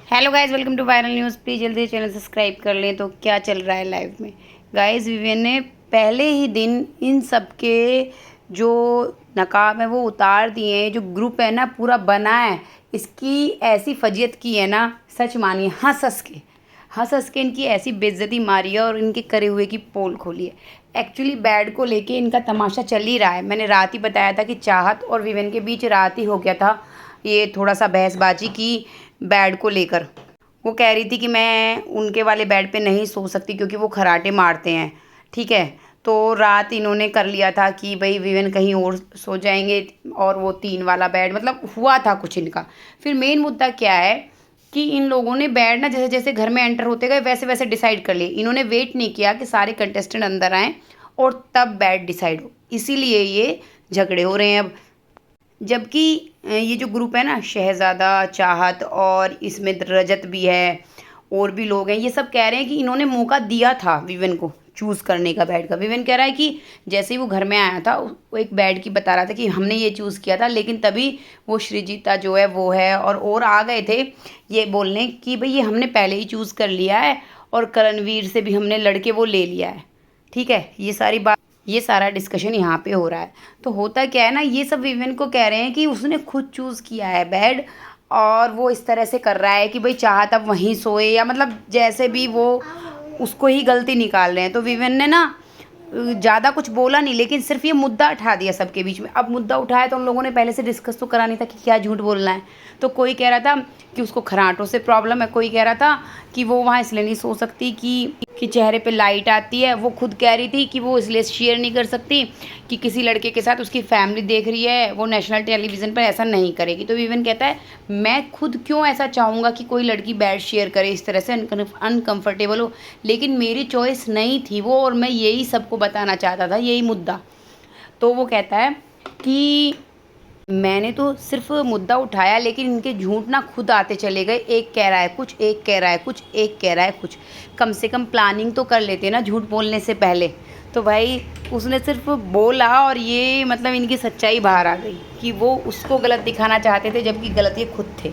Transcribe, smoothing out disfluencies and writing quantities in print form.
Hello guys, welcome to viral news. Please जल्दी से channel subscribe कर लें। तो क्या चल रहा है लाइव में गाइस? विवियन ने पहले ही दिन इन सब के जो नकाब है वो उतार दिए हैं। जो ग्रुप है ना पूरा बना है, इसकी ऐसी फजीयत की है ना, सच मानिए हंस हंस के इनकी ऐसी बेइज्जती मारी है और इनके करे हुए की पोल खोली है। एक्चुअली बैड को लेके इनका तमाशा चल ही रहा है। मैंने रात ही बताया था कि चाहत और विवियन के बीच रात ही हो गया था ये थोड़ा सा बहसबाजी की बेड को लेकर। वो कह रही थी कि मैं उनके वाले बेड पे नहीं सो सकती क्योंकि वो खराटे मारते हैं, ठीक है। तो रात इन्होंने कर लिया था कि भाई विवियन कहीं और सो जाएंगे और वो 3 वाला बेड, मतलब हुआ था कुछ इनका। फिर मेन मुद्दा क्या है कि इन लोगों ने बेड ना जैसे जैसे घर में एंटर होते गए वैसे वैसे डिसाइड कर लिए। इन्होंने वेट नहीं किया कि सारे कंटेस्टेंट अंदर आएँ और तब बेड डिसाइड हो, इसीलिए ये झगड़े हो रहे हैं अब। जबकि ये जो ग्रुप है ना, शहज़ादा, चाहत और इसमें रजत भी है और भी लोग हैं, ये सब कह रहे हैं कि इन्होंने मौका दिया था विवियन को चूज़ करने का बेड का। विवियन कह रहा है कि जैसे ही वो घर में आया था वो एक बेड की बता रहा था कि हमने ये चूज़ किया था, लेकिन तभी वो श्रीजीता जो है वो है और आ गए थे ये बोलने कि भाई ये हमने पहले ही चूज़ कर लिया है और करणवीर से भी हमने लड़के वो ले लिया है, ठीक है। ये सारा डिस्कशन यहाँ पे हो रहा है। तो होता क्या है ना, ये सब विवियन को कह रहे हैं कि उसने खुद चूज़ किया है बेड और वो इस तरह से कर रहा है कि भाई चाहत अब वहीं सोए, या मतलब जैसे भी वो उसको ही गलती निकाल रहे हैं। तो विवियन ने ना ज़्यादा कुछ बोला नहीं, लेकिन सिर्फ ये मुद्दा उठा दिया सबके बीच में। अब मुद्दा उठाया तो उन लोगों ने पहले से डिस्कस तो करा नहीं था कि क्या झूठ बोलना है। तो कोई कह रहा था कि उसको खराटों से प्रॉब्लम है, कोई कह रहा था कि वो वहाँ इसलिए नहीं सो सकती कि चेहरे पे लाइट आती है। वो खुद कह रही थी कि वो इसलिए शेयर नहीं कर सकती कि किसी लड़के के साथ उसकी फैमिली देख रही है, वो नेशनल टेलीविज़न पर ऐसा नहीं करेगी। तो विवियन कहता है मैं खुद क्यों ऐसा चाहूँगा कि कोई लड़की बेड शेयर करे इस तरह से, अनकंफर्टेबल हो, लेकिन मेरी चॉइस नहीं थी वो, और मैं यही सबको बताना चाहता था, यही मुद्दा। तो वो कहता है कि मैंने तो सिर्फ मुद्दा उठाया, लेकिन इनके झूठ ना खुद आते चले गए। एक कह रहा है कुछ, एक कह रहा है कुछ, एक कह रहा है कुछ। कम से कम प्लानिंग तो कर लेते ना झूठ बोलने से पहले। तो भाई उसने सिर्फ बोला और ये मतलब इनकी सच्चाई बाहर आ गई कि वो उसको गलत दिखाना चाहते थे, जबकि गलत ये खुद थे।